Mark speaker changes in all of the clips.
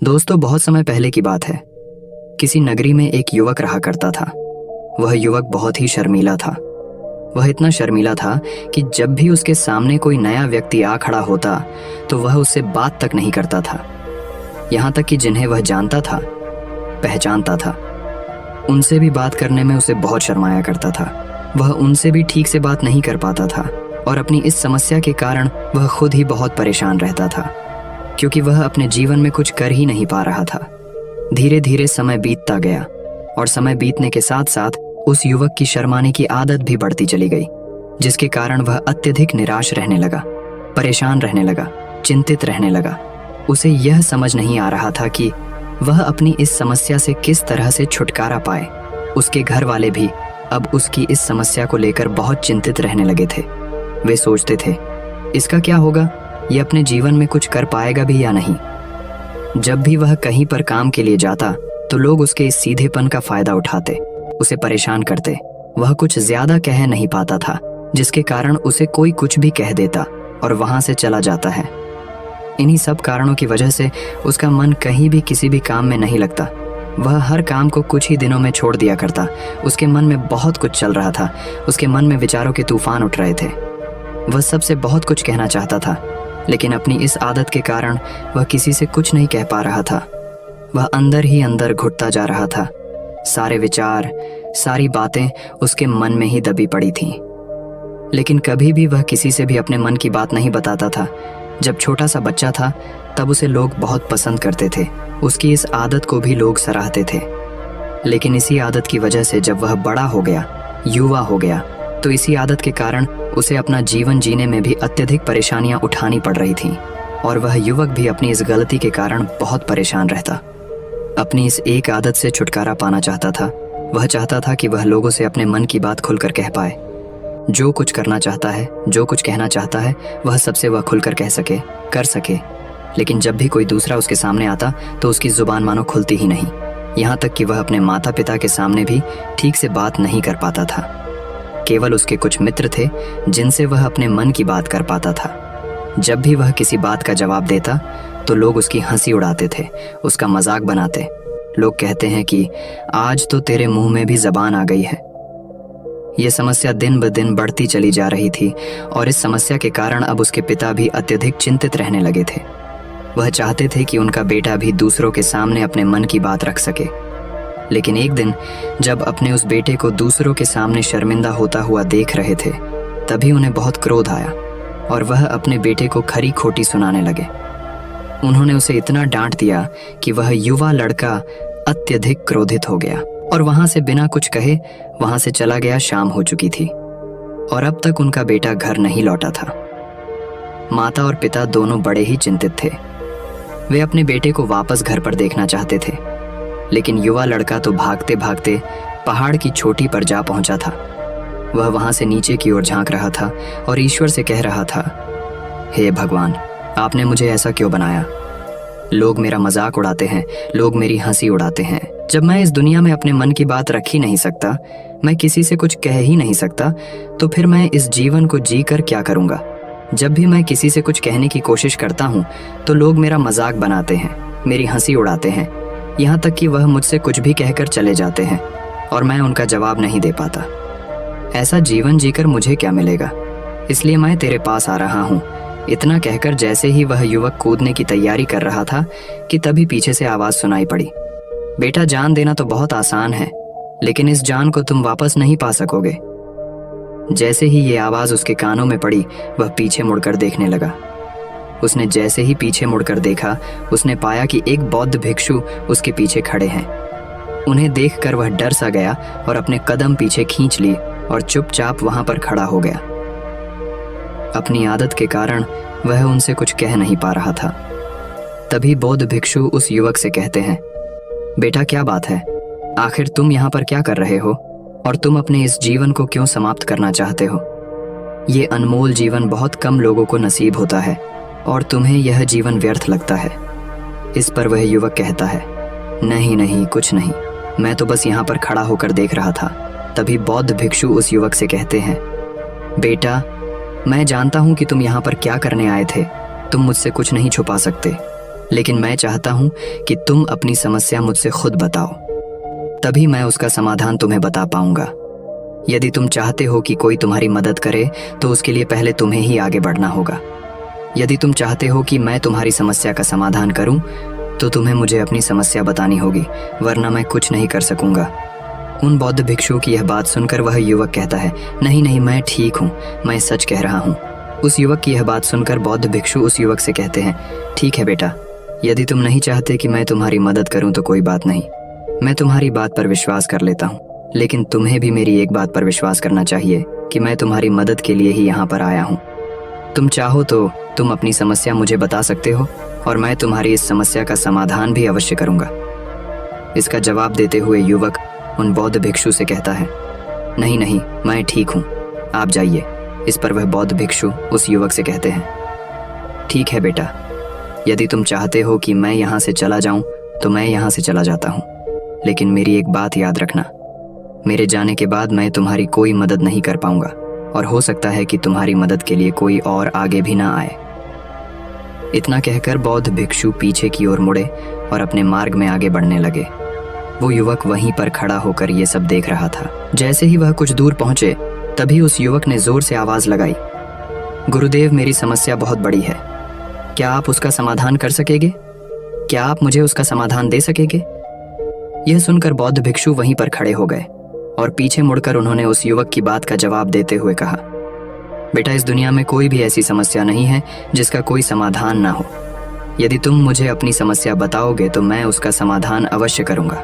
Speaker 1: दोस्तों, बहुत समय पहले की बात है। किसी नगरी में एक युवक रहा करता था। वह युवक बहुत ही शर्मीला था। वह इतना शर्मीला था कि जब भी उसके सामने कोई नया व्यक्ति आ खड़ा होता तो वह उससे बात तक नहीं करता था। यहाँ तक कि जिन्हें वह जानता था, पहचानता था, उनसे भी बात करने में उसे बहुत शर्माया करता था। वह उनसे भी ठीक से बात नहीं कर पाता था और अपनी इस समस्या के कारण वह खुद ही बहुत परेशान रहता था, क्योंकि वह अपने जीवन में कुछ कर ही नहीं पा रहा था। धीरे धीरे समय बीतता गया और समय बीतने के साथ साथ उस युवक की शर्माने की आदत भी बढ़ती चली गई, जिसके कारण वह अत्यधिक निराश रहने लगा, परेशान रहने लगा, चिंतित रहने लगा। उसे यह समझ नहीं आ रहा था कि वह अपनी इस समस्या से किस तरह से छुटकारा पाए। उसके घर वाले भी अब उसकी इस समस्या को लेकर बहुत चिंतित रहने लगे थे। वे सोचते थे, इसका क्या होगा, ये अपने जीवन में कुछ कर पाएगा भी या नहीं। जब भी वह कहीं पर काम के लिए जाता तो लोग उसके इस सीधेपन का फायदा उठाते, उसे परेशान करते। वह कुछ ज्यादा कह नहीं पाता था, जिसके कारण उसे कोई कुछ भी कह देता और वहां से चला जाता है। इन्हीं सब कारणों की वजह से उसका मन कहीं भी किसी भी काम में नहीं लगता। वह हर काम को कुछ ही दिनों में छोड़ दिया करता। उसके मन में बहुत कुछ चल रहा था। उसके मन में विचारों के तूफान उठ रहे थे। वह सबसे बहुत कुछ कहना चाहता था, लेकिन अपनी इस आदत के कारण वह किसी से कुछ नहीं कह पा रहा था। वह अंदर ही अंदर घुटता जा रहा था। सारे विचार, सारी बातें उसके मन में ही दबी पड़ी थीं। लेकिन कभी भी वह किसी से भी अपने मन की बात नहीं बताता था। जब छोटा सा बच्चा था तब उसे लोग बहुत पसंद करते थे। उसकी इस आदत को भी लोग सराहते थे। लेकिन इसी आदत की वजह से जब वह बड़ा हो गया, युवा हो गया, तो इसी आदत के कारण उसे अपना जीवन जीने में भी अत्यधिक परेशानियां उठानी पड़ रही थीं। और वह युवक भी अपनी इस गलती के कारण बहुत परेशान रहता। अपनी इस एक आदत से छुटकारा पाना चाहता था। वह चाहता था कि वह लोगों से अपने मन की बात खुलकर कह पाए। जो कुछ करना चाहता है, जो कुछ कहना चाहता है, वह सबसे वह खुलकर कह सके, कर सके। लेकिन जब भी कोई दूसरा उसके सामने आता तो उसकी जुबान मानो खुलती ही नहीं। यहाँ तक कि वह अपने माता पिता के सामने भी ठीक से बात नहीं कर पाता था। केवल उसके कुछ मित्र थे जिनसे वह अपने मन की बात कर पाता था। जब भी वह किसी बात का जवाब देता तो लोग उसकी हंसी उड़ाते थे, उसका मजाक बनाते। लोग कहते हैं कि आज तो तेरे मुंह में भी जबान आ गई है। यह समस्या दिन ब दिन बढ़ती चली जा रही थी और इस समस्या के कारण अब उसके पिता भी अत्यधिक चिंतित रहने लगे थे। वह चाहते थे कि उनका बेटा भी दूसरों के सामने अपने मन की बात रख सके। लेकिन एक दिन जब अपने उस बेटे को दूसरों के सामने शर्मिंदा होता हुआ देख रहे थे, तभी उन्हें बहुत क्रोध आया और वह अपने बेटे को खरी खोटी सुनाने लगे। उन्होंने उसे इतना डांट दिया कि वह युवा लड़का अत्यधिक क्रोधित हो गया और वहां से बिना कुछ कहे वहां से चला गया। शाम हो चुकी थी और अब तक उनका बेटा घर नहीं लौटा था। माता और पिता दोनों बड़े ही चिंतित थे। वे अपने बेटे को वापस घर पर देखना चाहते थे, लेकिन युवा लड़का तो भागते भागते पहाड़ की चोटी पर जा पहुंचा था। वह वहां से नीचे की ओर झांक रहा था और ईश्वर से कह रहा था, हे भगवान, आपने मुझे ऐसा क्यों बनाया? लोग मेरा मजाक उड़ाते हैं, लोग मेरी हंसी उड़ाते हैं। जब मैं इस दुनिया में अपने मन की बात रख ही नहीं सकता, मैं किसी से कुछ कह ही नहीं सकता, तो फिर मैं इस जीवन को जी कर क्या करूंगा? जब भी मैं किसी से कुछ कहने की कोशिश करता हूँ तो लोग मेरा मजाक बनाते हैं, मेरी हंसी उड़ाते हैं, यहाँ तक कि वह मुझसे कुछ भी कहकर चले जाते हैं और मैं उनका जवाब नहीं दे पाता। ऐसा जीवन जीकर मुझे क्या मिलेगा? इसलिए मैं तेरे पास आ रहा हूँ। इतना कहकर जैसे ही वह युवक कूदने की तैयारी कर रहा था कि तभी पीछे से आवाज सुनाई पड़ी, बेटा, जान देना तो बहुत आसान है, लेकिन इस जान को तुम वापस नहीं पा सकोगे। जैसे ही ये आवाज उसके कानों में पड़ी, वह पीछे मुड़कर देखने लगा। उसने जैसे ही पीछे मुड़कर देखा, उसने पाया कि एक बौद्ध भिक्षु उसके पीछे खड़े हैं। उन्हें देखकर वह डर सा गया और अपने कदम पीछे खींच ली और चुपचाप वहां पर खड़ा हो गया। अपनी आदत के कारण वह उनसे कुछ कह नहीं पा रहा था। तभी बौद्ध भिक्षु उस युवक से कहते हैं, बेटा, क्या बात है? आखिर तुम यहाँ पर क्या कर रहे हो और तुम अपने इस जीवन को क्यों समाप्त करना चाहते हो? ये अनमोल जीवन बहुत कम लोगों को नसीब होता है और तुम्हें यह जीवन व्यर्थ लगता है। इस पर वह युवक कहता है, नहीं नहीं, कुछ नहीं, मैं तो बस यहाँ पर खड़ा होकर देख रहा था। तभी बौद्ध भिक्षु उस युवक से कहते हैं, बेटा, मैं जानता हूं कि तुम यहाँ पर क्या करने आए थे। तुम मुझसे कुछ नहीं छुपा सकते। लेकिन मैं चाहता हूँ कि तुम अपनी समस्या मुझसे खुद बताओ, तभी मैं उसका समाधान तुम्हें बता पाऊंगा। यदि तुम चाहते हो कि कोई तुम्हारी मदद करे तो उसके लिए पहले तुम्हें ही आगे बढ़ना होगा। यदि तुम चाहते हो कि मैं तुम्हारी समस्या का समाधान करूं तो तुम्हें मुझे अपनी समस्या बतानी होगी, वरना मैं कुछ नहीं कर सकूंगा। उन बौद्ध भिक्षुओं की यह बात सुनकर वह युवक कहता है, नहीं नहीं, मैं ठीक हूँ, मैं सच कह रहा हूँ। उस युवक की यह बात सुनकर बौद्ध भिक्षु उस युवक से कहते हैं, ठीक है बेटा, यदि तुम नहीं चाहते कि मैं तुम्हारी मदद करूं तो कोई बात नहीं, मैं तुम्हारी बात पर विश्वास कर लेता हूँ। लेकिन तुम्हें भी मेरी एक बात पर विश्वास करना चाहिए कि मैं तुम्हारी मदद के लिए ही यहाँ पर आया हूँ। तुम चाहो तो तुम अपनी समस्या मुझे बता सकते हो और मैं तुम्हारी इस समस्या का समाधान भी अवश्य करूँगा। इसका जवाब देते हुए युवक उन बौद्ध भिक्षु से कहता है, नहीं नहीं, मैं ठीक हूँ, आप जाइए। इस पर वह बौद्ध भिक्षु उस युवक से कहते हैं, ठीक है बेटा, यदि तुम चाहते हो कि मैं यहाँ से चला जाऊँ तो मैं यहाँ से चला जाता हूँ, लेकिन मेरी एक बात याद रखना, मेरे जाने के बाद मैं तुम्हारी कोई मदद नहीं कर पाऊंगा और हो सकता है कि तुम्हारी मदद के लिए कोई और आगे भी ना आए। इतना कहकर बौद्ध भिक्षु पीछे की ओर मुड़े और अपने मार्ग में आगे बढ़ने लगे। वो युवक वहीं पर खड़ा होकर ये सब देख रहा था। जैसे ही वह कुछ दूर पहुंचे तभी उस युवक ने जोर से आवाज लगाई, गुरुदेव, मेरी समस्या बहुत बड़ी है, क्या आप उसका समाधान कर सकेंगे? क्या आप मुझे उसका समाधान दे सकेंगे? यह सुनकर बौद्ध भिक्षु वहीं पर खड़े हो गए और पीछे मुड़कर उन्होंने उस युवक की बात का जवाब देते हुए कहा, बेटा, इस दुनिया में कोई भी ऐसी समस्या नहीं है जिसका कोई समाधान ना हो। यदि तुम मुझे अपनी समस्या बताओगे तो मैं उसका समाधान अवश्य करूंगा।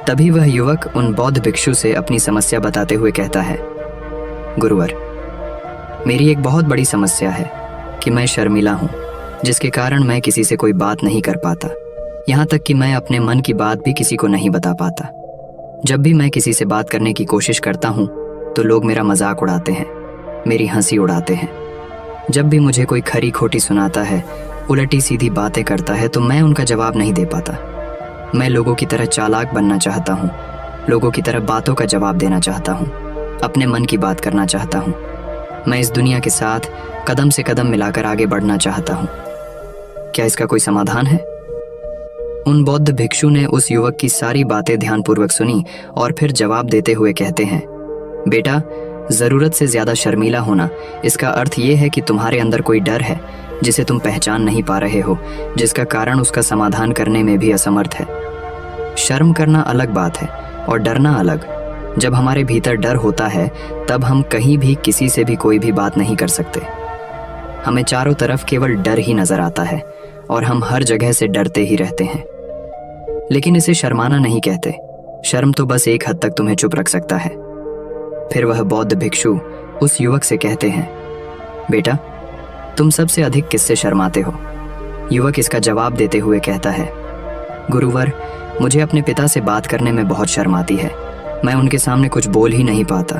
Speaker 1: तभी वह युवक उन बौद्ध भिक्षु से अपनी समस्या बताते हुए कहता है, गुरुवर, मेरी एक बहुत बड़ी समस्या है कि मैं शर्मिला हूँ, जिसके कारण मैं किसी से कोई बात नहीं कर पाता। यहाँ तक कि मैं अपने मन की बात भी किसी को नहीं बता पाता। जब भी मैं किसी से बात करने की कोशिश करता हूँ तो लोग मेरा मजाक उड़ाते हैं, मेरी हंसी उड़ाते हैं। जब भी मुझे कोई खरी खोटी सुनाता है, उलटी सीधी बातें करता है तो मैं उनका जवाब नहीं दे पाता। मैं लोगों की तरह चालाक बनना चाहता हूँ, लोगों की तरह बातों का जवाब देना चाहता हूँ, अपने मन की बात करना चाहता हूँ। मैं इस दुनिया के साथ कदम से कदम मिलाकर आगे बढ़ना चाहता हूँ। क्या इसका कोई समाधान है? उन बौद्ध भिक्षु ने उस युवक की सारी बातें ध्यानपूर्वक सुनी और फिर जवाब देते हुए कहते हैं, बेटा, जरूरत से ज्यादा शर्मीला होना, इसका अर्थ ये है कि तुम्हारे अंदर कोई डर है जिसे तुम पहचान नहीं पा रहे हो, जिसका कारण उसका समाधान करने में भी असमर्थ है। शर्म करना अलग बात है और डरना अलग। जब हमारे भीतर डर होता है तब हम कहीं भी किसी से भी कोई भी बात नहीं कर सकते। हमें चारों तरफ केवल डर ही नजर आता है और हम हर जगह से डरते ही रहते हैं। लेकिन इसे शर्माना नहीं कहते। शर्म तो बस एक हद तक तुम्हें चुप रख सकता है। फिर वह बौद्ध भिक्षु उस युवक से कहते हैं, बेटा, तुम सबसे अधिक किससे शर्माते हो? युवक इसका जवाब देते हुए कहता है, गुरुवर, मुझे अपने पिता से बात करने में बहुत शर्म आती है, मैं उनके सामने कुछ बोल ही नहीं पाता।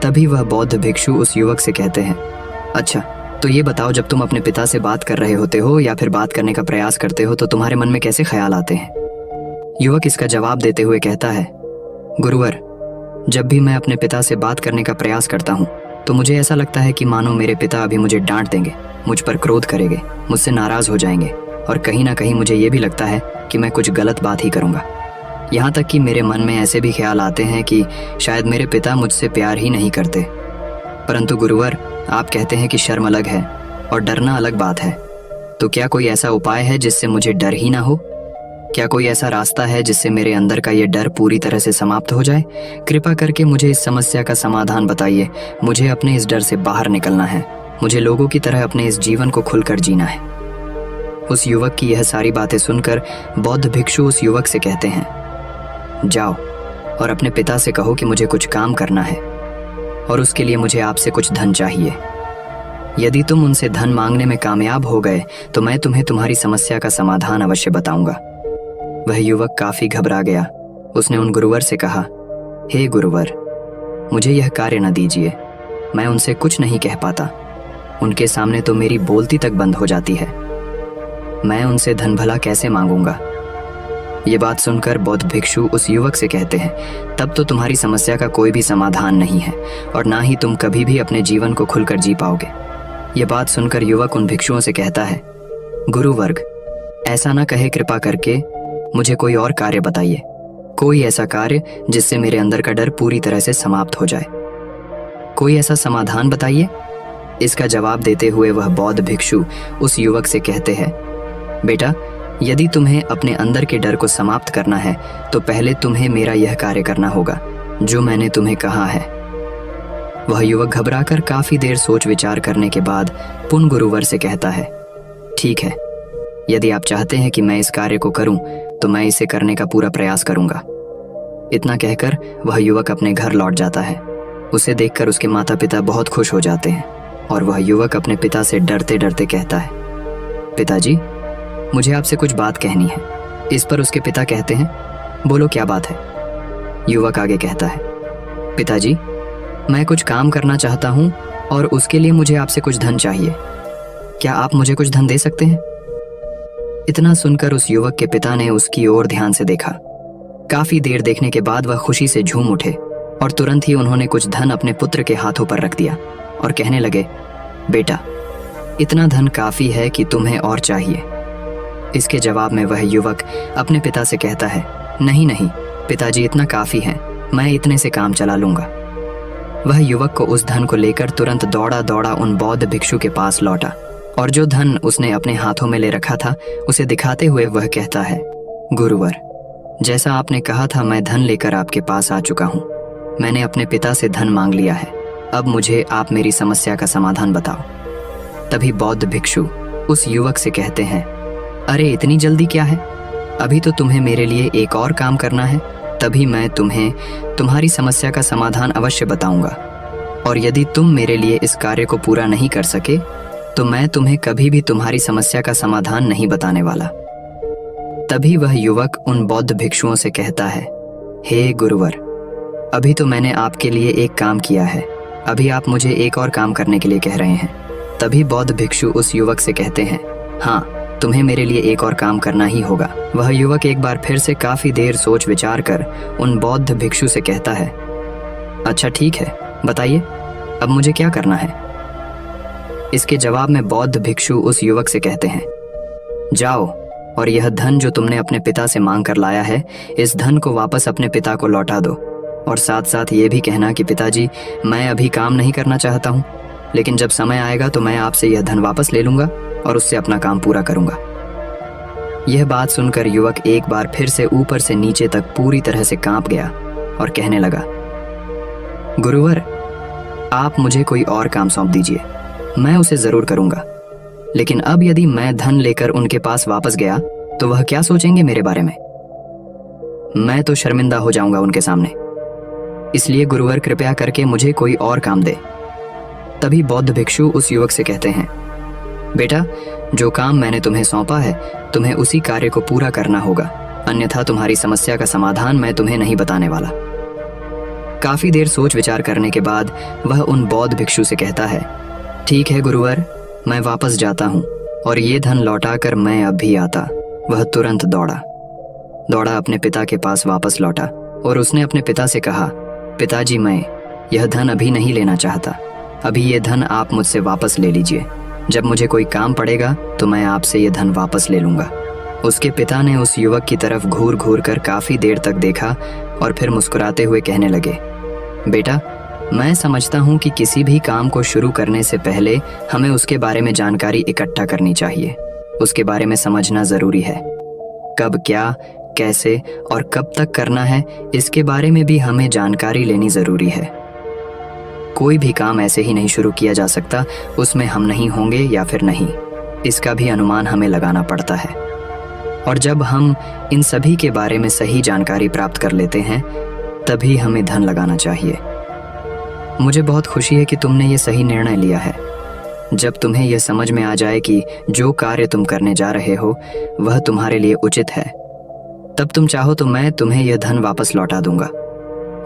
Speaker 1: तभी वह बौद्ध भिक्षु उस युवक से कहते हैं, अच्छा, तो ये बताओ, जब तुम अपने पिता से बात कर रहे होते हो या फिर बात करने का प्रयास करते हो तो तुम्हारे मन में कैसे ख्याल आते हैं? युवक इसका जवाब देते हुए कहता है, गुरुवर, जब भी मैं अपने पिता से बात करने का प्रयास करता हूँ तो मुझे ऐसा लगता है कि मानो मेरे पिता अभी मुझे डांट देंगे, मुझ पर क्रोध करेंगे, मुझसे नाराज हो जाएंगे और कहीं ना कहीं मुझे ये भी लगता है कि मैं कुछ गलत बात ही करूँगा। यहाँ तक कि मेरे मन में ऐसे भी ख्याल आते हैं कि शायद मेरे पिता मुझसे प्यार ही नहीं करते। परंतु गुरुवर, आप कहते हैं कि शर्म अलग है और डरना अलग बात है, तो क्या कोई ऐसा उपाय है जिससे मुझे डर ही ना हो? क्या कोई ऐसा रास्ता है जिससे मेरे अंदर का ये डर पूरी तरह से समाप्त हो जाए? कृपा करके मुझे इस समस्या का समाधान बताइए। मुझे अपने इस डर से बाहर निकलना है। मुझे लोगों की तरह अपने इस जीवन को खुलकर जीना है। उस युवक की यह सारी बातें सुनकर बौद्ध भिक्षु उस युवक से कहते हैं, जाओ और अपने पिता से कहो कि मुझे कुछ काम करना है और उसके लिए मुझे आपसे कुछ धन चाहिए। यदि तुम उनसे धन मांगने में कामयाब हो गए तो मैं तुम्हें तुम्हारी समस्या का समाधान अवश्य बताऊंगा। वह युवक काफी घबरा गया। उसने उन गुरुवर से कहा, हे गुरुवर, मुझे यह कार्य न दीजिए, मैं उनसे कुछ नहीं कह पाता। उनके सामने तो मेरी बोलती तक बंद हो जाती है। मैं उनसे धन भला कैसे मांगूंगा? ये बात सुनकर बौद्ध भिक्षु उस युवक से कहते हैं, तब तो तुम्हारी समस्या का कोई भी समाधान नहीं है और ना ही तुम कभी भी अपने जीवन को खुलकर जी पाओगे। ये बात सुनकर युवक उन भिक्षुओं से कहता है, गुरुवर्ग, ऐसा ना कहे, कृपा करके मुझे कोई और कार्य बताइए, कोई ऐसा कार्य जिससे मेरे अंदर का डर पूरी तरह से समाप्त हो जाए। कोई ऐसा समाधान बताइए। इसका जवाब देते हुए वह बौद्ध भिक्षु उस युवक से कहते हैं, बेटा, यदि तुम्हें अपने अंदर के डर को समाप्त करना है तो पहले तुम्हें मेरा यह कार्य करना होगा जो मैंने तुम्हें कहा है। वह युवक घबराकर काफी देर सोच विचार करने के बाद पुन गुरुवर से कहता है, ठीक है, यदि आप चाहते हैं कि मैं इस कार्य को करूं तो मैं इसे करने का पूरा प्रयास करूंगा। इतना कहकर वह युवक अपने घर लौट जाता है। उसे देखकर उसके माता पिता बहुत खुश हो जाते हैं और वह युवक अपने पिता से डरते डरते कहता है, पिताजी, मुझे आपसे कुछ बात कहनी है। इस पर उसके पिता कहते हैं, बोलो क्या बात है। युवक आगे कहता है, पिताजी, मैं कुछ काम करना चाहता हूँ और उसके लिए मुझे आपसे कुछ धन चाहिए। क्या आप मुझे कुछ धन दे सकते हैं? इतना सुनकर उस युवक के पिता ने उसकी ओर ध्यान से देखा। काफी देर देखने के बाद वह खुशी से झूम उठे और तुरंत ही उन्होंने कुछ धन अपने पुत्र के हाथों पर रख दिया और कहने लगे, बेटा, इतना धन काफी है कि तुम्हें और चाहिए। इसके जवाब में वह युवक अपने पिता से कहता है, नहीं नहीं पिताजी, इतना काफी है, मैं इतने से काम चला लूंगा। वह युवक को उस धन को लेकर तुरंत दौड़ा दौड़ा उन बौद्ध भिक्षु के पास लौटा और जो धन उसने अपने हाथों में ले रखा था उसे दिखाते हुए वह कहता है, गुरुवर, जैसा आपने कहा था मैं धन लेकर आपके पास आ चुका हूँ। मैंने अपने पिता से धन मांग लिया है। अब मुझे आप मेरी समस्या का समाधान बताओ। तभी बौद्ध भिक्षु उस युवक से कहते हैं, अरे इतनी जल्दी क्या है, अभी तो तुम्हें मेरे लिए एक और काम करना है, तभी मैं तुम्हें तुम्हारी समस्या का समाधान अवश्य बताऊंगा। और यदि तुम मेरे लिए इस कार्य को पूरा नहीं कर सके तो मैं तुम्हें कभी भी तुम्हारी समस्या का समाधान नहीं बताने वाला। तभी वह युवक उन बौद्ध भिक्षुओं से कहता है, हे गुरुवर, अभी तो मैंने आपके लिए एक काम किया है, अभी आप मुझे एक और काम करने के लिए कह रहे हैं। तभी बौद्ध भिक्षु उस युवक से कहते हैं, हाँ, तुम्हें मेरे लिए एक और काम करना ही होगा। वह युवक एक बार फिर से काफी देर सोच विचार कर उन बौद्ध भिक्षु से कहता है, अच्छा ठीक है, बताइए अब मुझे क्या करना है। इसके जवाब में बौद्ध भिक्षु उस युवक से कहते हैं, जाओ और यह धन जो तुमने अपने पिता से मांग कर लाया है, इस धन को वापस अपने पिता को लौटा दो और साथ साथ ये भी कहना कि पिताजी, मैं अभी काम नहीं करना चाहता हूँ, लेकिन जब समय आएगा तो मैं आपसे यह धन वापस ले लूंगा और उससे अपना काम पूरा करूंगा। यह बात सुनकर युवक एक बार फिर से ऊपर से नीचे तक पूरी तरह से कांप गया और कहने लगा, गुरुवर, आप मुझे कोई और काम सौंप दीजिए, मैं उसे जरूर करूंगा, लेकिन अब यदि मैं धन लेकर उनके पास वापस गया तो वह क्या सोचेंगे मेरे बारे में? मैं तो शर्मिंदा हो जाऊंगा उनके सामने। इसलिए गुरुवर, कृपया करके मुझे कोई और काम दे। तभी बौद्ध भिक्षु उस युवक से कहते हैं, बेटा, जो काम मैंने तुम्हें सौंपा है तुम्हें उसी कार्य को पूरा करना होगा, अन्यथा तुम्हारी समस्या का समाधान मैं तुम्हें नहीं बताने वाला। काफी देर सोच विचार करने के बाद वह उन बौद्ध भिक्षु से कहता है, ठीक है गुरुवर, मैं वापस जाता हूँ और ये धन लौटाकर मैं अब भी आता। वह तुरंत दौड़ा अपने पिता के पास वापस लौटा और उसने अपने पिता से कहा, पिताजी, मैं यह धन अभी नहीं लेना चाहता, अभी ये धन आप मुझसे वापस ले लीजिए, जब मुझे कोई काम पड़ेगा तो मैं आपसे ये धन वापस ले लूंगा। उसके पिता ने उस युवक की तरफ घूर घूर कर काफी देर तक देखा और फिर मुस्कुराते हुए कहने लगे, बेटा, मैं समझता हूँ कि किसी भी काम को शुरू करने से पहले हमें उसके बारे में जानकारी इकट्ठा करनी चाहिए, उसके बारे में समझना जरूरी है। कब, क्या, कैसे और कब तक करना है, इसके बारे में भी हमें जानकारी लेनी जरूरी है। कोई भी काम ऐसे ही नहीं शुरू किया जा सकता, उसमें हम नहीं होंगे या फिर नहीं, इसका भी अनुमान हमें लगाना पड़ता है। और जब हम इन सभी के बारे में सही जानकारी प्राप्त कर लेते हैं तभी हमें धन लगाना चाहिए। मुझे बहुत खुशी है कि तुमने ये सही निर्णय लिया है। जब तुम्हें यह समझ में आ जाए कि जो कार्य तुम करने जा रहे हो वह तुम्हारे लिए उचित है, तब तुम चाहो तो मैं तुम्हें यह धन वापस लौटा दूंगा।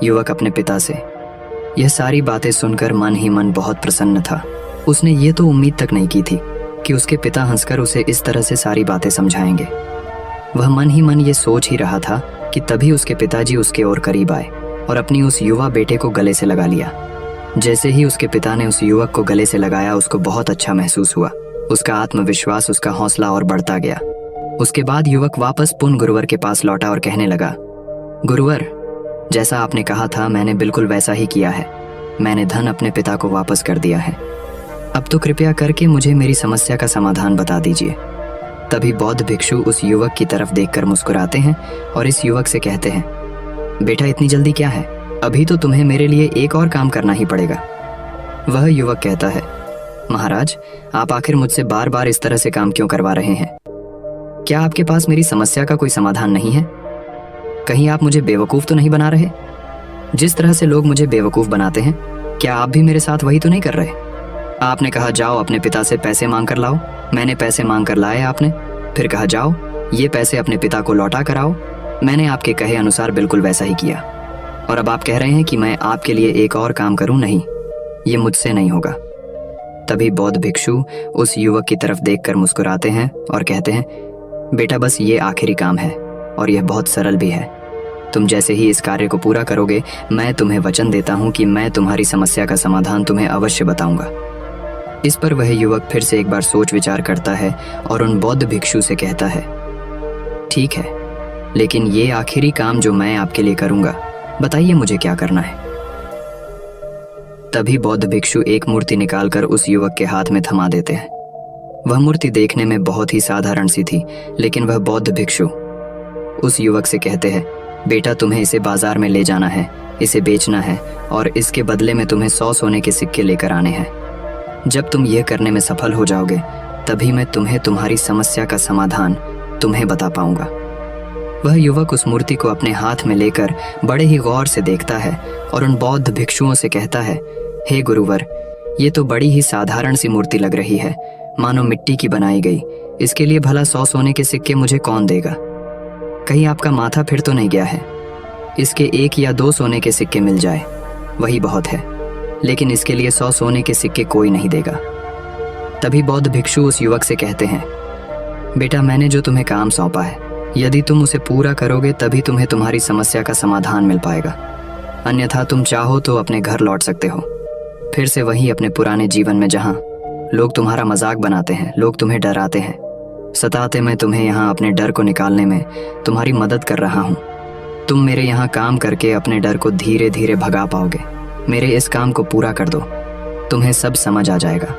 Speaker 1: युवक अपने पिता से यह सारी बातें सुनकर मन ही मन बहुत प्रसन्न था। उसने ये तो उम्मीद तक नहीं की थी कि उसके पिता हंसकर उसे इस तरह से सारी बातें समझाएंगे। वह मन ही मन ये सोच ही रहा था कि तभी उसके पिताजी उसके और करीब आए और अपनी उस युवा बेटे को गले से लगा लिया। जैसे ही उसके पिता ने उस युवक को गले से लगाया, उसको बहुत अच्छा महसूस हुआ। उसका आत्मविश्वास, उसका हौसला और बढ़ता गया। उसके बाद युवक वापस पुन गुरुवर के पास लौटा और कहने लगा, गुरुवर, जैसा आपने कहा था मैंने बिल्कुल वैसा ही किया है। मैंने धन अपने पिता को वापस कर दिया है। अब तो कृपया करके मुझे मेरी समस्या का समाधान बता दीजिए। तभी बौद्ध भिक्षु उस युवक की तरफ देखकर मुस्कुराते हैं और इस युवक से कहते हैं, बेटा इतनी जल्दी क्या है, अभी तो तुम्हें मेरे लिए एक और काम करना ही पड़ेगा। वह युवक कहता है, महाराज, आप आखिर मुझसे बार बार इस तरह से काम क्यों करवा रहे हैं? क्या आपके पास मेरी समस्या का कोई समाधान नहीं है? कहीं आप मुझे बेवकूफ़ तो नहीं बना रहे? जिस तरह से लोग मुझे बेवकूफ़ बनाते हैं, क्या आप भी मेरे साथ वही तो नहीं कर रहे? आपने कहा जाओ अपने पिता से पैसे मांग कर लाओ, मैंने पैसे मांग कर लाए आपने, फिर कहा जाओ ये पैसे अपने पिता को लौटा कर आओ, मैंने आपके कहे अनुसार बिल्कुल वैसा ही किया। और अब आप कह रहे हैं कि मैं आपके लिए एक और काम करूं? नहीं, ये मुझसे नहीं होगा। तभी बौद्ध भिक्षु उस युवक की तरफ देखकर मुस्कुराते हैं और कहते हैं, बेटा बस ये आखिरी काम है और यह बहुत सरल भी है। तुम जैसे ही इस कार्य को पूरा करोगे, मैं तुम्हें वचन देता हूँ कि मैं तुम्हारी समस्या का समाधान तुम्हें अवश्य बताऊंगा। इस पर वह युवक फिर से एक बार सोच विचार करता है और उन बौद्ध भिक्षु से कहता है, ठीक है, लेकिन ये आखिरी काम जो मैं आपके लिए करूंगा, बताइए मुझे क्या करना है। तभी बौद्ध भिक्षु एक मूर्ति निकालकर उस युवक के हाथ में थमा देते हैं। वह मूर्ति देखने में बहुत ही साधारण सी थी, लेकिन वह बौद्ध भिक्षु उस युवक से कहते हैं, बेटा तुम्हें इसे बाजार में ले जाना है, इसे बेचना है और इसके बदले में तुम्हें 100 सोने के सिक्के लेकर आने हैं। जब तुम यह करने में सफल हो जाओगे, तभी मैं तुम्हें तुम्हारी समस्या का समाधान तुम्हें बता पाऊंगा। वह युवक उस मूर्ति को अपने हाथ में लेकर बड़े ही गौर से देखता है और उन बौद्ध भिक्षुओं से कहता है, हे गुरुवर, ये तो बड़ी ही साधारण सी मूर्ति लग रही है, मानो मिट्टी की बनाई गई। इसके लिए भला 100 सोने के सिक्के मुझे कौन देगा? कहीं आपका माथा फिर तो नहीं गया है? इसके 1 या 2 सोने के सिक्के मिल जाए वही बहुत है, लेकिन इसके लिए 100 सोने के सिक्के कोई नहीं देगा। तभी बौद्ध भिक्षु उस युवक से कहते हैं, बेटा मैंने जो तुम्हें काम सौंपा है, यदि तुम उसे पूरा करोगे तभी तुम्हें तुम्हारी समस्या का समाधान मिल पाएगा, अन्यथा तुम चाहो तो अपने घर लौट सकते हो, फिर से वहीं अपने पुराने जीवन में जहाँ लोग तुम्हारा मजाक बनाते हैं, लोग तुम्हें डराते हैं, सताते। मैं तुम्हें यहाँ अपने डर को निकालने में तुम्हारी मदद कर रहा हूँ। तुम मेरे यहाँ काम करके अपने डर को धीरे धीरे भगा पाओगे। मेरे इस काम को पूरा कर दो, तुम्हें सब समझ आ जाएगा।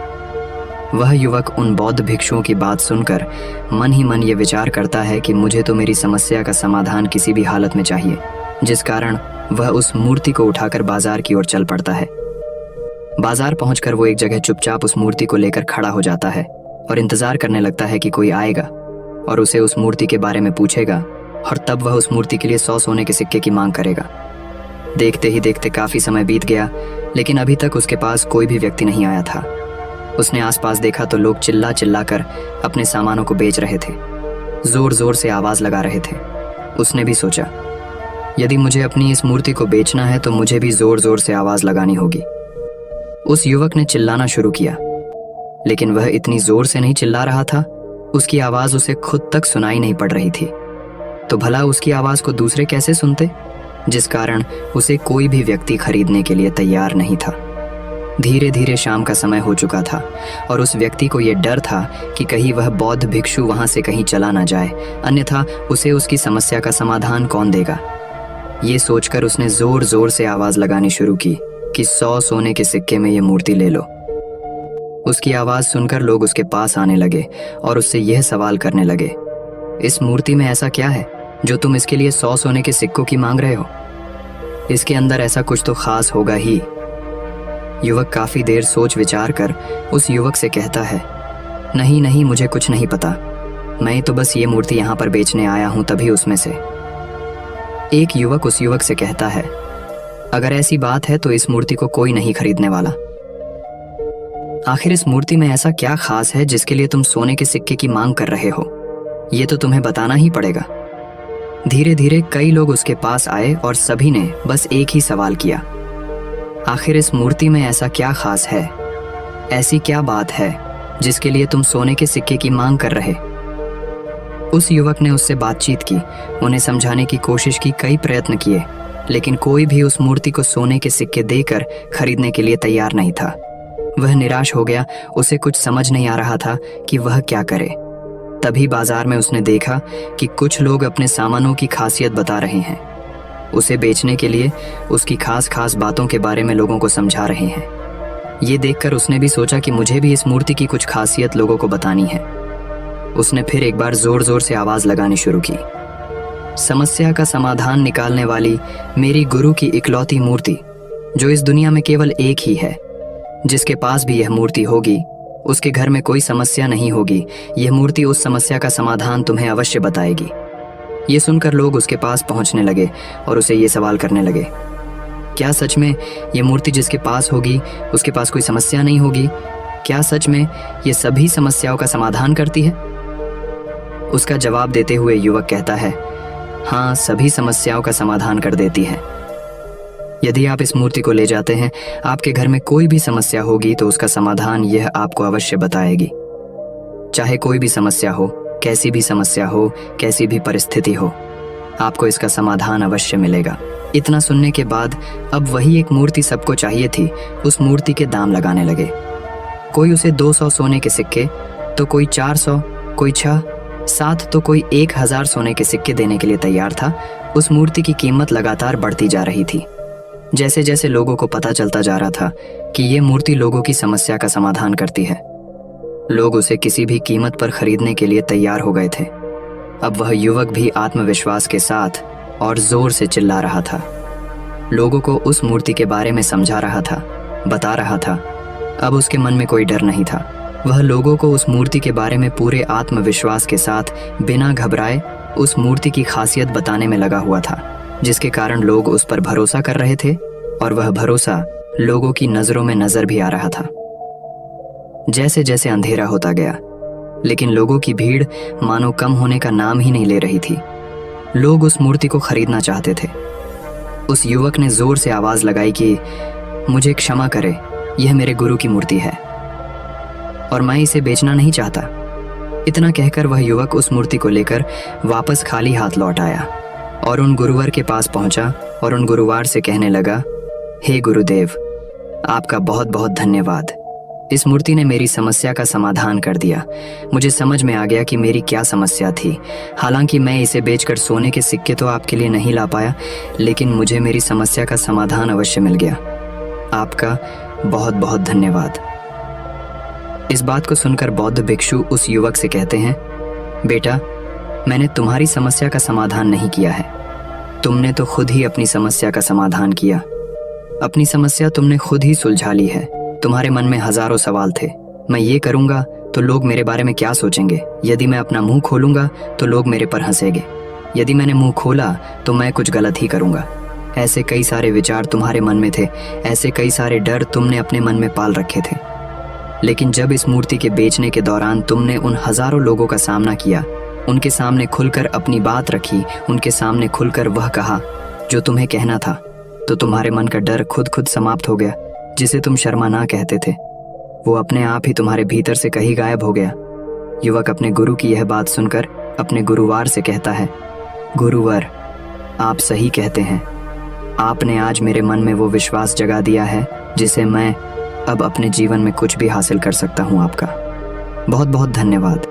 Speaker 1: वह युवक उन बौद्ध भिक्षुओं की बात सुनकर मन ही मन ये विचार करता है कि मुझे तो मेरी समस्या का समाधान किसी भी हालत में चाहिए, जिस कारण वह उस मूर्ति को उठाकर बाजार की ओर चल पड़ता है। बाजार पहुंचकर वो एक जगह चुपचाप उस मूर्ति को लेकर खड़ा हो जाता है और इंतजार करने लगता है कि कोई आएगा और उसे उस मूर्ति के बारे में पूछेगा, और तब वह उस मूर्ति के लिए 100 सोने के सिक्के की मांग करेगा। देखते ही देखते काफी समय बीत गया, लेकिन अभी तक उसके पास कोई भी व्यक्ति नहीं आया था। उसने आसपास देखा तो लोग चिल्ला चिल्ला कर अपने सामानों को बेच रहे थे, जोर जोर से आवाज लगा रहे थे। उसने भी सोचा, यदि मुझे अपनी इस मूर्ति को बेचना है तो मुझे भी जोर जोर से आवाज लगानी होगी। उस युवक ने चिल्लाना शुरू किया, लेकिन वह इतनी जोर से नहीं चिल्ला रहा था, उसकी आवाज उसे खुद तक सुनाई नहीं पड़ रही थी। तो भला उसकी आवाज को दूसरे कैसे सुनते, जिस कारण उसे कोई भी व्यक्ति खरीदने के लिए तैयार नहीं था। धीरे धीरे शाम का समय हो चुका था और उस व्यक्ति को यह डर था कि कहीं वह बौद्ध भिक्षु वहां से कहीं चला ना जाए, अन्यथा उसे उसकी समस्या का समाधान कौन देगा। ये सोचकर उसने जोर जोर से आवाज लगानी शुरू की कि 100 सोने के सिक्के में ये मूर्ति ले लो। उसकी आवाज सुनकर लोग उसके पास आने लगे और उससे यह सवाल करने लगे, इस मूर्ति में ऐसा क्या है जो तुम इसके लिए 100 सोने के सिक्कों की मांग रहे हो? इसके अंदर ऐसा कुछ तो खास होगा ही। युवक काफी देर सोच विचार कर उस युवक से कहता है, नहीं नहीं, मुझे कुछ नहीं पता, मैं तो बस ये मूर्ति यहाँ पर बेचने आया हूँ। तभी उसमें से एक युवक उस युवक से कहता है, अगर ऐसी बात है तो इस मूर्ति को कोई नहीं खरीदने वाला। आखिर इस मूर्ति में ऐसा क्या खास है जिसके लिए तुम सोने के सिक्के की मांग कर रहे हो? ये तो तुम्हें बताना ही पड़ेगा। धीरे धीरे कई लोग उसके पास आए और सभी ने बस एक ही सवाल किया, आखिर इस मूर्ति में ऐसा क्या खास है, ऐसी क्या बात है जिसके लिए तुम सोने के सिक्के की मांग कर रहे? उस युवक ने उससे बातचीत की, उन्हें समझाने की कोशिश की, कई प्रयत्न किए, लेकिन कोई भी उस मूर्ति को सोने के सिक्के देकर खरीदने के लिए तैयार नहीं था। वह निराश हो गया, उसे कुछ समझ नहीं आ रहा था कि वह क्या करे। तभी बाजार में उसने देखा कि कुछ लोग अपने सामानों की खासियत बता रहे हैं, उसे बेचने के लिए उसकी खास खास बातों के बारे में लोगों को समझा रहे हैं। ये देखकर उसने भी सोचा कि मुझे भी इस मूर्ति की कुछ खासियत लोगों को बतानी है। उसने फिर एक बार जोर जोर से आवाज लगानी शुरू की, समस्या का समाधान निकालने वाली मेरी गुरु की इकलौती मूर्ति, जो इस दुनिया में केवल एक ही है। जिसके पास भी यह मूर्ति होगी उसके घर में कोई समस्या नहीं होगी। यह मूर्ति उस समस्या का समाधान तुम्हें अवश्य बताएगी। ये सुनकर लोग उसके पास पहुंचने लगे और उसे ये सवाल करने लगे, क्या सच में ये मूर्ति जिसके पास होगी उसके पास कोई समस्या नहीं होगी? क्या सच में ये सभी समस्याओं का समाधान करती है? उसका जवाब देते हुए युवक कहता है, हाँ, सभी समस्याओं का समाधान कर देती है। यदि आप इस मूर्ति को ले जाते हैं, आपके घर में कोई भी समस्या होगी तो उसका समाधान यह आपको अवश्य बताएगी। चाहे कोई भी समस्या हो, कैसी भी समस्या हो, कैसी भी परिस्थिति हो, आपको इसका समाधान अवश्य मिलेगा। इतना सुनने के बाद अब वही एक मूर्ति सबको चाहिए थी, उस मूर्ति के दाम लगाने लगे। कोई उसे 200 सोने के सिक्के, तो कोई 400, कोई 6, 7, तो कोई 1000 सोने के सिक्के देने के लिए तैयार था। उस मूर्ति की कीमत लगातार बढ़ती जा रही थी। जैसे जैसे लोगों को पता चलता जा रहा था कि ये मूर्ति लोगों की समस्या का समाधान करती है, लोग उसे किसी भी कीमत पर खरीदने के लिए तैयार हो गए थे। अब वह युवक भी आत्मविश्वास के साथ और जोर से चिल्ला रहा था, लोगों को उस मूर्ति के बारे में समझा रहा था, बता रहा था। अब उसके मन में कोई डर नहीं था। वह लोगों को उस मूर्ति के बारे में पूरे आत्मविश्वास के साथ बिना घबराए उस मूर्ति की खासियत बताने में लगा हुआ था, जिसके कारण लोग उस पर भरोसा कर रहे थे और वह भरोसा लोगों की नजरों में नजर भी आ रहा था। जैसे जैसे अंधेरा होता गया, लेकिन लोगों की भीड़ मानो कम होने का नाम ही नहीं ले रही थी। लोग उस मूर्ति को खरीदना चाहते थे। उस युवक ने जोर से आवाज लगाई कि मुझे क्षमा करे, यह मेरे गुरु की मूर्ति है और मैं इसे बेचना नहीं चाहता। इतना कहकर वह युवक उस मूर्ति को लेकर वापस खाली हाथ लौट आया और उन गुरुवर के पास पहुंचा और उन गुरुवार से कहने लगा, हे गुरुदेव, आपका बहुत बहुत धन्यवाद। इस मूर्ति ने मेरी समस्या का समाधान कर दिया। मुझे समझ में आ गया कि मेरी क्या समस्या थी। हालांकि मैं इसे बेचकर सोने के सिक्के तो आपके लिए नहीं ला पाया, लेकिन मुझे मेरी समस्या का समाधान अवश्य मिल गया। आपका बहुत बहुत धन्यवाद। इस बात को सुनकर बौद्ध भिक्षु उस युवक से कहते हैं, बेटा, मैंने तुम्हारी समस्या का समाधान नहीं किया है, तुमने तो खुद ही अपनी समस्या का समाधान किया। अपनी समस्या तुमने खुद ही सुलझा ली है। तुम्हारे मन में हजारों सवाल थे, मैं ये करूंगा तो लोग मेरे बारे में क्या सोचेंगे, यदि मैं अपना मुंह खोलूंगा तो लोग मेरे पर हंसेंगे, यदि मैंने मुंह खोला तो मैं कुछ गलत ही करूंगा। ऐसे कई सारे विचार तुम्हारे मन में थे, ऐसे कई सारे डर तुमने अपने मन में पाल रखे थे। लेकिन जब इस मूर्ति के बेचने के दौरान तुमने उन हजारों लोगों का सामना किया, उनके सामने खुलकर अपनी बात रखी, उनके सामने खुलकर वह कहा जो तुम्हें कहना था, तो तुम्हारे मन का डर खुद खुद समाप्त हो गया। जिसे तुम शर्मा ना कहते थे, वो अपने आप ही तुम्हारे भीतर से कहीं गायब हो गया। युवक अपने गुरु की यह बात सुनकर अपने गुरुवार से कहता है, गुरुवर, आप सही कहते हैं। आपने आज मेरे मन में वो विश्वास जगा दिया है जिसे मैं अब अपने जीवन में कुछ भी हासिल कर सकता हूँ। आपका बहुत बहुत धन्यवाद।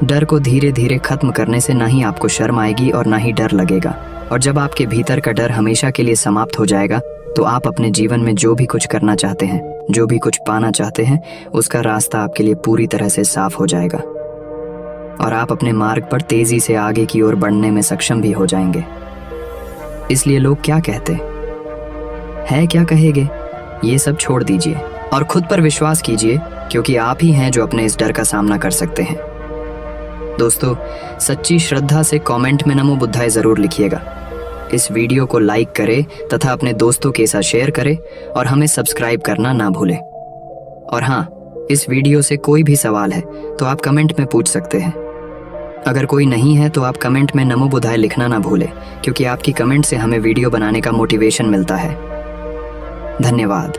Speaker 1: डर को धीरे धीरे खत्म करने से ना ही आपको शर्म आएगी और ना ही डर लगेगा, और जब आपके भीतर का डर हमेशा के लिए समाप्त हो जाएगा तो आप अपने जीवन में जो भी कुछ करना चाहते हैं, जो भी कुछ पाना चाहते हैं, उसका रास्ता आपके लिए पूरी तरह से साफ हो जाएगा और आप अपने मार्ग पर तेजी से आगे की ओर बढ़ने में सक्षम भी हो जाएंगे। इसलिए लोग क्या कहते हैं, क्या कहेंगे, ये सब छोड़ दीजिए और खुद पर विश्वास कीजिए, क्योंकि आप ही हैं जो अपने इस डर का सामना कर सकते हैं। दोस्तों, सच्ची श्रद्धा से कमेंट में नमो बुद्धाय जरूर लिखिएगा। इस वीडियो को लाइक करें तथा अपने दोस्तों के साथ शेयर करें और हमें सब्सक्राइब करना ना भूलें। और हाँ, इस वीडियो से कोई भी सवाल है तो आप कमेंट में पूछ सकते हैं। अगर कोई नहीं है तो आप कमेंट में नमो बुद्धाय लिखना ना भूलें, क्योंकि आपकी कमेंट से हमें वीडियो बनाने का मोटिवेशन मिलता है। धन्यवाद।